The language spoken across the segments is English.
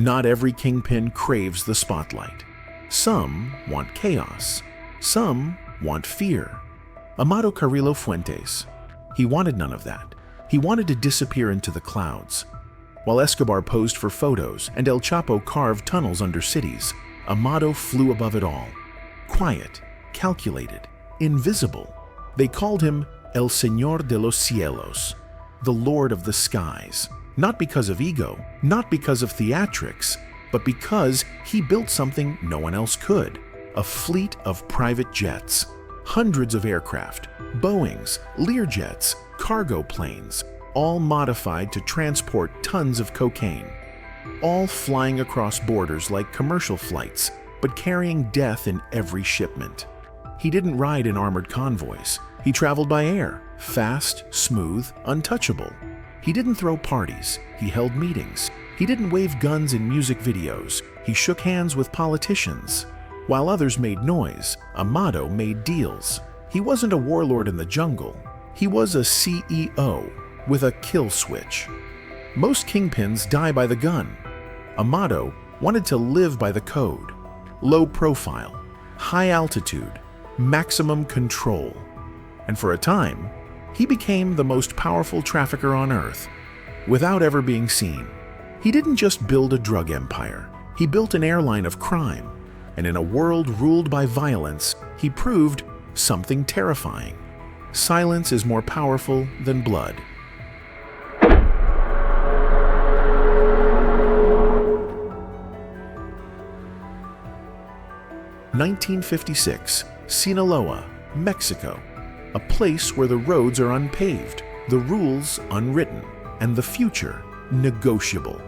Not every kingpin craves the spotlight. Some want chaos. Some want fear. Amado Carrillo Fuentes. He wanted none of that. He wanted to disappear into the clouds. While Escobar posed for photos and El Chapo carved tunnels under cities, Amado flew above it all. Quiet, calculated, invisible. They called him El Señor de los Cielos, the Lord of the Skies. Not because of ego, not because of theatrics, but because he built something no one else could. A fleet of private jets, hundreds of aircraft, Boeings, Learjets, cargo planes, all modified to transport tons of cocaine. All flying across borders like commercial flights, but carrying death in every shipment. He didn't ride in armored convoys. He traveled by air, fast, smooth, untouchable. He didn't throw parties. He held meetings. He didn't wave guns in music videos. He shook hands with politicians. While others made noise, Amado made deals. He wasn't a warlord in the jungle. He was a CEO with a kill switch. Most kingpins die by the gun. Amado wanted to live by the code. Low profile, high altitude, maximum control. And for a time, he became the most powerful trafficker on Earth, without ever being seen. He didn't just build a drug empire. He built an airline of crime. And in a world ruled by violence, he proved something terrifying. Silence is more powerful than blood. (1956), Sinaloa, Mexico. A place where the roads are unpaved, the rules unwritten, and the future negotiable.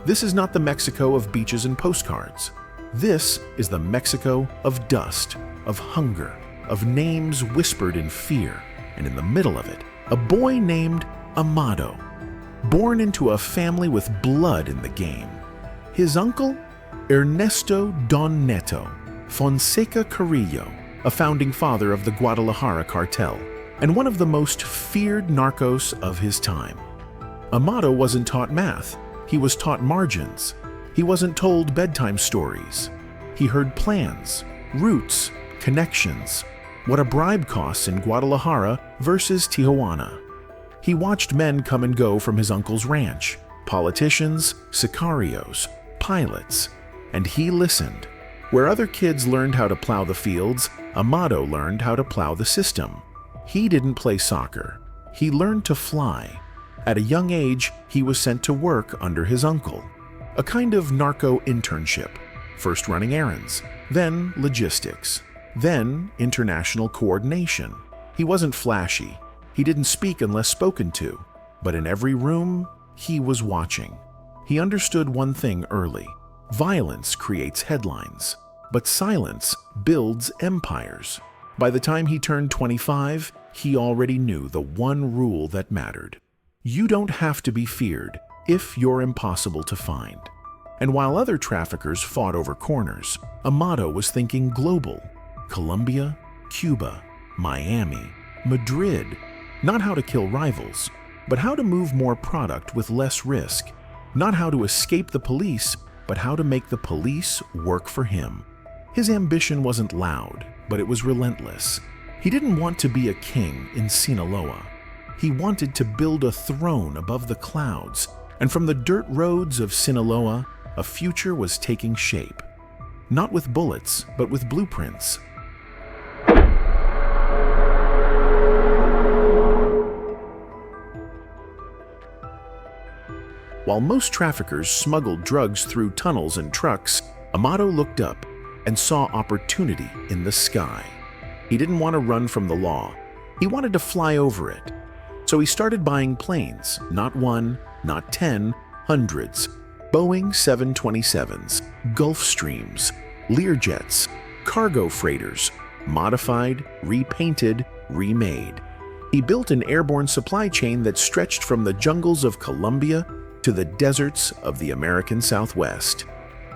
This is not the Mexico of beaches and postcards. This is the Mexico of dust, of hunger, of names whispered in fear, and in the middle of it, a boy named Amado, born into a family with blood in the game. His uncle, Ernesto Don Neto Fonseca Carrillo, a founding father of the Guadalajara Cartel, and one of the most feared narcos of his time. Amado wasn't taught math. He was taught margins. He wasn't told bedtime stories. He heard plans, routes, connections, what a bribe costs in Guadalajara versus Tijuana. He watched men come and go from his uncle's ranch, politicians, sicarios, pilots, and he listened. Where other kids learned how to plow the fields, Amado learned how to plow the system. He didn't play soccer. He learned to fly. At a young age, he was sent to work under his uncle. A kind of narco internship. First running errands, then logistics, then international coordination. He wasn't flashy. He didn't speak unless spoken to. But in every room, he was watching. He understood one thing early. Violence creates headlines, but silence builds empires. By the time he turned 25, he already knew the one rule that mattered. You don't have to be feared if you're impossible to find. And while other traffickers fought over corners, Amado was thinking global. Colombia, Cuba, Miami, Madrid. Not how to kill rivals, but how to move more product with less risk. Not how to escape the police, but how to make the police work for him. His ambition wasn't loud, but it was relentless. He didn't want to be a king in Sinaloa. He wanted to build a throne above the clouds, and from the dirt roads of Sinaloa, a future was taking shape. Not with bullets, but with blueprints. While most traffickers smuggled drugs through tunnels and trucks, Amado looked up and saw opportunity in the sky. He didn't want to run from the law. He wanted to fly over it. So he started buying planes, not one, not 10, hundreds. Boeing 727s, Gulfstreams, Learjets, cargo freighters, modified, repainted, remade. He built an airborne supply chain that stretched from the jungles of Colombia to the deserts of the American Southwest.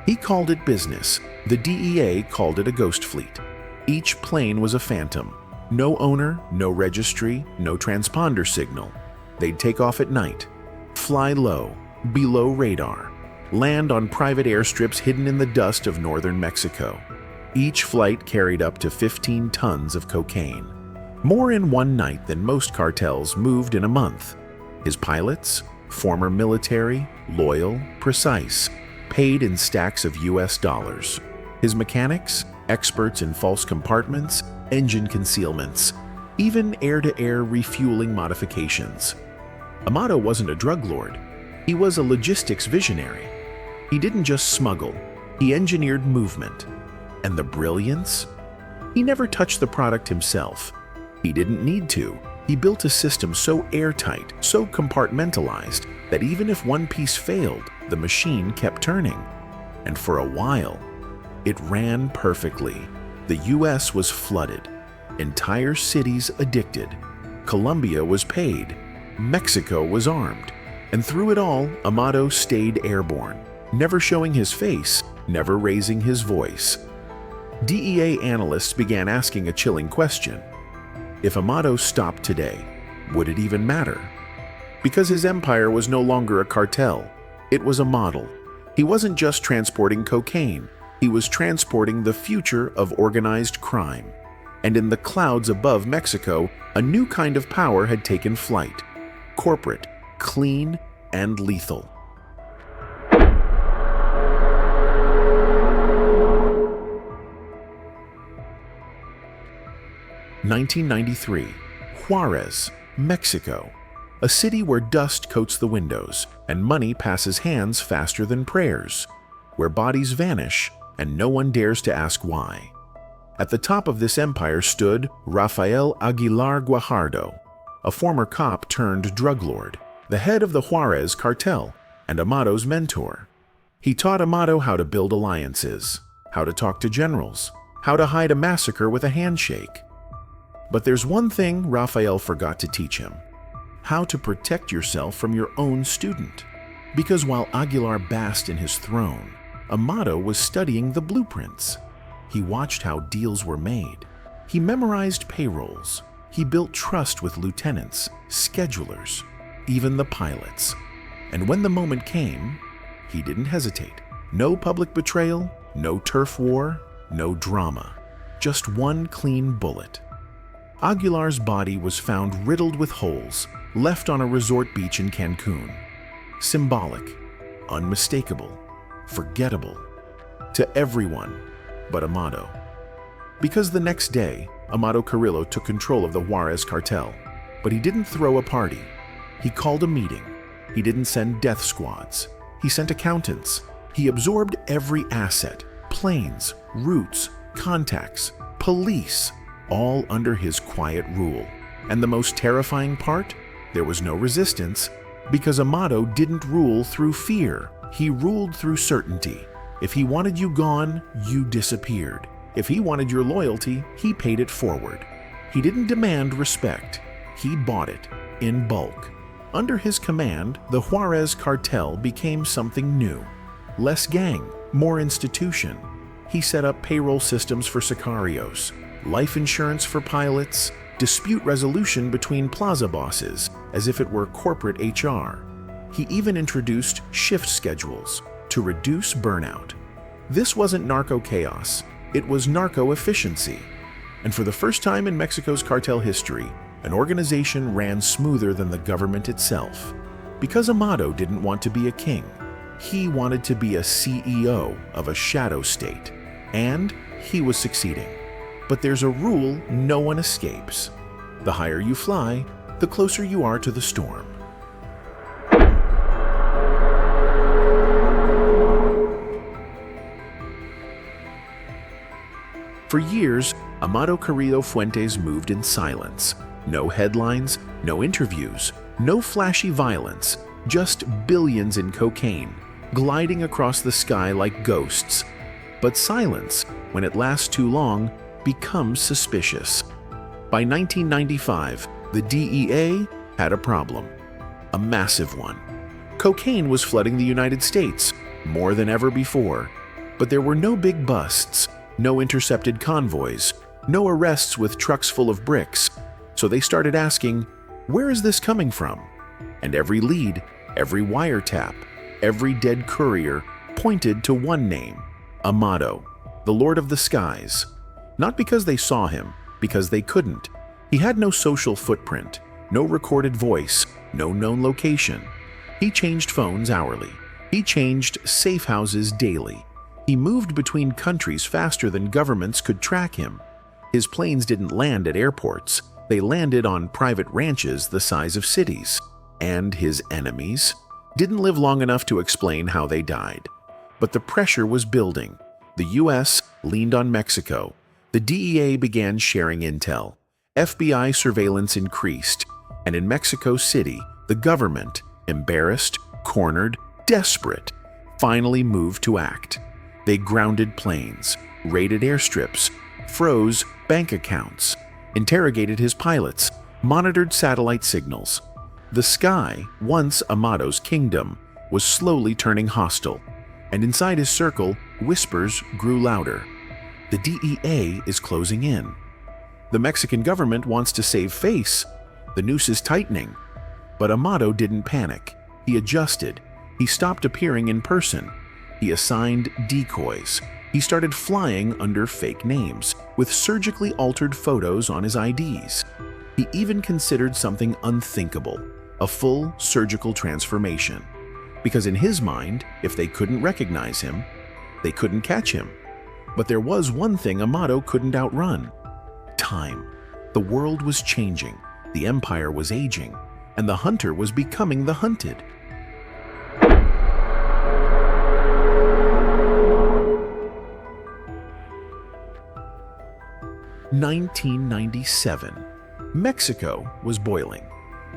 He called it business. The DEA called it a ghost fleet. Each plane was a phantom. No owner, no registry, no transponder signal. They'd take off at night, fly low, below radar, land on private airstrips hidden in the dust of northern Mexico. Each flight carried up to 15 tons of cocaine, more in one night than most cartels moved in a month. His pilots, former military, loyal, precise, paid in stacks of US dollars. His mechanics, experts in false compartments, engine concealments, even air-to-air refueling modifications. Amado wasn't a drug lord. He was a logistics visionary. He didn't just smuggle, he engineered movement. And the brilliance? He never touched the product himself. He didn't need to. He built a system so airtight, so compartmentalized, that even if one piece failed, the machine kept turning. And for a while, it ran perfectly. The US was flooded. Entire cities addicted. Colombia was paid. Mexico was armed. And through it all, Amado stayed airborne, never showing his face, never raising his voice. DEA analysts began asking a chilling question. If Amado stopped today, would it even matter? Because his empire was no longer a cartel, it was a model. He wasn't just transporting cocaine, he was transporting the future of organized crime. And in the clouds above Mexico, a new kind of power had taken flight. Corporate, clean, and lethal. (1993) Juárez, Mexico. A city where dust coats the windows and money passes hands faster than prayers. Where bodies vanish and no one dares to ask why. At the top of this empire stood Rafael Aguilar Guajardo, a former cop turned drug lord, the head of the Juárez Cartel and Amado's mentor. He taught Amado how to build alliances, how to talk to generals, how to hide a massacre with a handshake. But there's one thing Rafael forgot to teach him: how to protect yourself from your own student. Because while Aguilar basked in his throne, Amado was studying the blueprints. He watched how deals were made. He memorized payrolls. He built trust with lieutenants, schedulers, even the pilots. And when the moment came, he didn't hesitate. No public betrayal, no turf war, no drama. Just one clean bullet. Aguilar's body was found riddled with holes, left on a resort beach in Cancun. Symbolic, unmistakable, forgettable. To everyone but Amado. Because the next day, Amado Carrillo took control of the Juárez Cartel. But he didn't throw a party. He called a meeting. He didn't send death squads. He sent accountants. He absorbed every asset, planes, routes, contacts, police, all under his quiet rule. And the most terrifying part? There was no resistance, because Amado didn't rule through fear. He ruled through certainty. If he wanted you gone, you disappeared. If he wanted your loyalty, he paid it forward. He didn't demand respect. He bought it in bulk. Under his command, the Juárez Cartel became something new. Less gang, more institution. He set up payroll systems for sicarios, life insurance for pilots, dispute resolution between plaza bosses, as if it were corporate HR. He even introduced shift schedules to reduce burnout. This wasn't narco chaos, it was narco efficiency. And for the first time in Mexico's cartel history, an organization ran smoother than the government itself. Because Amado didn't want to be a king, he wanted to be a CEO of a shadow state. And he was succeeding. But there's a rule no one escapes. The higher you fly, the closer you are to the storm. For years, Amado Carrillo Fuentes moved in silence. No headlines, no interviews, no flashy violence, just billions in cocaine, gliding across the sky like ghosts. But silence, when it lasts too long, becomes suspicious. By 1995, the DEA had a problem. A massive one. Cocaine was flooding the United States, more than ever before. But there were no big busts, no intercepted convoys, no arrests with trucks full of bricks. So they started asking, where is this coming from? And every lead, every wiretap, Every dead courier pointed to one name: Amado, the Lord of the Skies. Not because they saw him, because they couldn't. He had no social footprint, no recorded voice, no known location. He changed phones hourly. He changed safe houses daily. He moved between countries faster than governments could track him. His planes didn't land at airports. They landed on private ranches the size of cities. And his enemies didn't live long enough to explain how they died. But the pressure was building. The U.S. leaned on Mexico. The DEA began sharing intel. FBI surveillance increased. And in Mexico City, the government, embarrassed, cornered, desperate, finally moved to act. They grounded planes, raided airstrips, froze bank accounts, interrogated his pilots, monitored satellite signals. The sky, once Amado's kingdom, was slowly turning hostile, and inside his circle, whispers grew louder. The DEA is closing in. The Mexican government wants to save face. The noose is tightening. But Amado didn't panic. He adjusted. He stopped appearing in person. He assigned decoys. He started flying under fake names, with surgically altered photos on his IDs. He even considered something unthinkable: a full surgical transformation. Because in his mind, if they couldn't recognize him, they couldn't catch him. But there was one thing Amado couldn't outrun: time. The world was changing, the empire was aging, and the hunter was becoming the hunted. (1997). Mexico was boiling.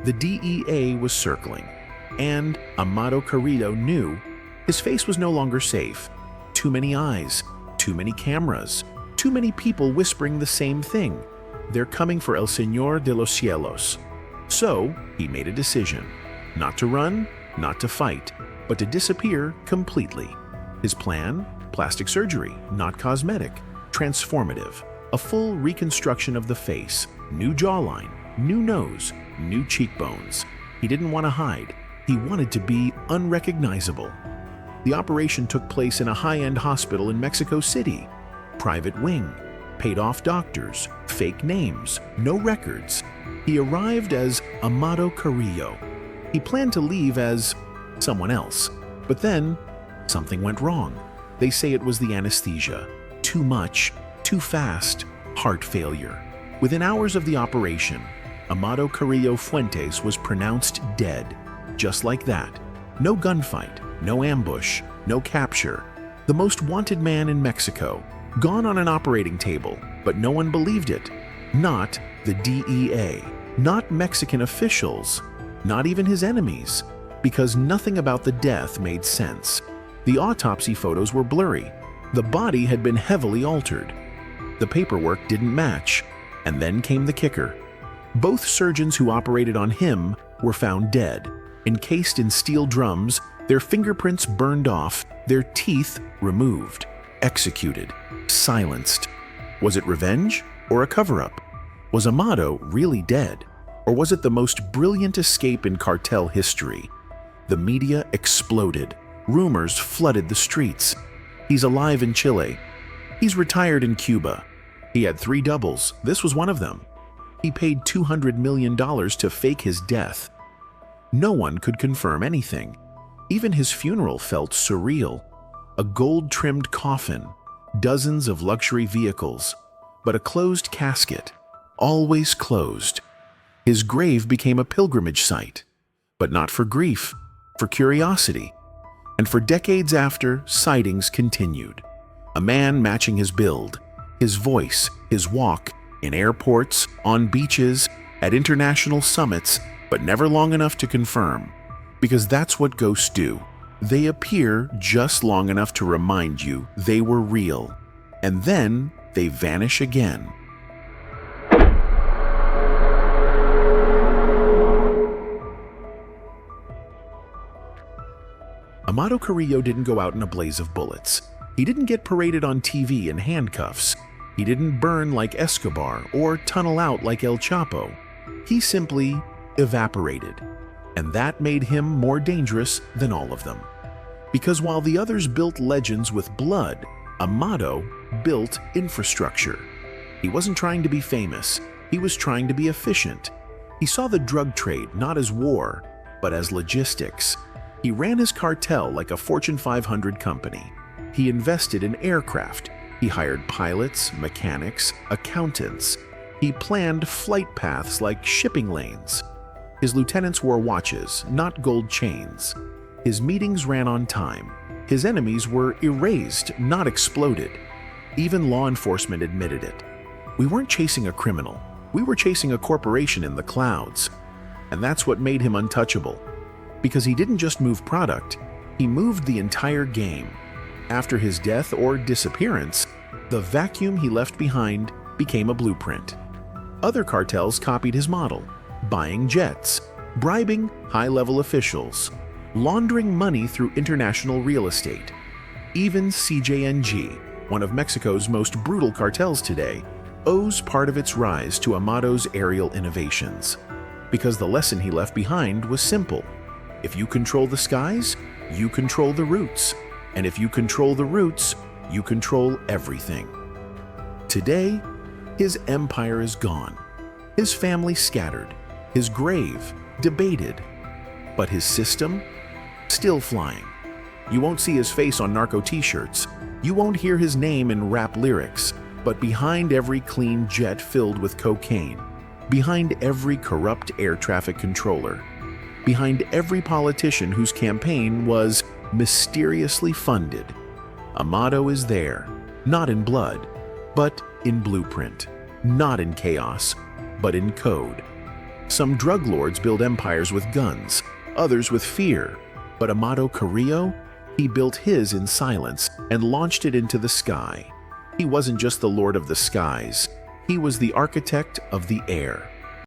The DEA was circling. And Amado Carrillo knew his face was no longer safe. Too many eyes, too many cameras, too many people whispering the same thing: they're coming for el Señor de los Cielos. So he made a decision: not to run, not to fight, but to disappear completely. His plan? Plastic surgery, not cosmetic, transformative. A full reconstruction of the face, new jawline, new nose, new cheekbones. He didn't want to hide. He wanted to be unrecognizable. The operation took place in a high-end hospital in Mexico City. Private wing, paid-off doctors, fake names, no records. He arrived as Amado Carrillo. He planned to leave as someone else. But then, something went wrong. They say it was the anesthesia. Too much, too fast, heart failure. Within hours of the operation, Amado Carrillo Fuentes was pronounced dead. Just like that. No gunfight, no ambush, no capture. The most wanted man in Mexico, gone on an operating table, but no one believed it. Not the DEA, not Mexican officials, not even his enemies, because nothing about the death made sense. The autopsy photos were blurry. The body had been heavily altered. The paperwork didn't match. And then came the kicker. Both surgeons who operated on him were found dead, encased in steel drums, their fingerprints burned off, their teeth removed, executed, silenced. Was it revenge or a cover-up? Was Amado really dead? Or was it the most brilliant escape in cartel history? The media exploded. Rumors flooded the streets. He's alive in Chile. He's retired in Cuba. He had 3 doubles. This was one of them. He paid $200 million to fake his death. No one could confirm anything. Even his funeral felt surreal. A gold-trimmed coffin, dozens of luxury vehicles, but a closed casket, always closed. His grave became a pilgrimage site, but not for grief, for curiosity. And for decades after, sightings continued. A man matching his build, his voice, his walk, in airports, on beaches, at international summits, but never long enough to confirm. Because that's what ghosts do. They appear just long enough to remind you they were real, and then they vanish again. Amado Carrillo didn't go out in a blaze of bullets. He didn't get paraded on TV in handcuffs. He didn't burn like Escobar or tunnel out like El Chapo. He simply evaporated. And that made him more dangerous than all of them. Because while the others built legends with blood, Amado built infrastructure. He wasn't trying to be famous, he was trying to be efficient. He saw the drug trade not as war, but as logistics. He ran his cartel like a Fortune 500 company. He invested in aircraft. He hired pilots, mechanics, accountants. He planned flight paths like shipping lanes. His lieutenants wore watches, not gold chains. His meetings ran on time. His enemies were erased, not exploded. Even law enforcement admitted it. We weren't chasing a criminal. We were chasing a corporation in the clouds. And that's what made him untouchable. Because he didn't just move product, he moved the entire game. After his death or disappearance, the vacuum he left behind became a blueprint. Other cartels copied his model, buying jets, bribing high-level officials, laundering money through international real estate. Even CJNG, one of Mexico's most brutal cartels today, owes part of its rise to Amado's aerial innovations. Because the lesson he left behind was simple. If you control the skies, you control the roots. And if you control the roots, you control everything. Today, his empire is gone. His family scattered. His grave debated. But his system, still flying. You won't see his face on narco t-shirts. You won't hear his name in rap lyrics. But behind every clean jet filled with cocaine, behind every corrupt air traffic controller, behind every politician whose campaign was mysteriously funded, Amado is there, not in blood, but in blueprint, not in chaos, but in code. Some drug lords build empires with guns, others with fear, but Amado Carrillo, he built his in silence and launched it into the sky. He wasn't just the lord of the skies, he was the architect of the air.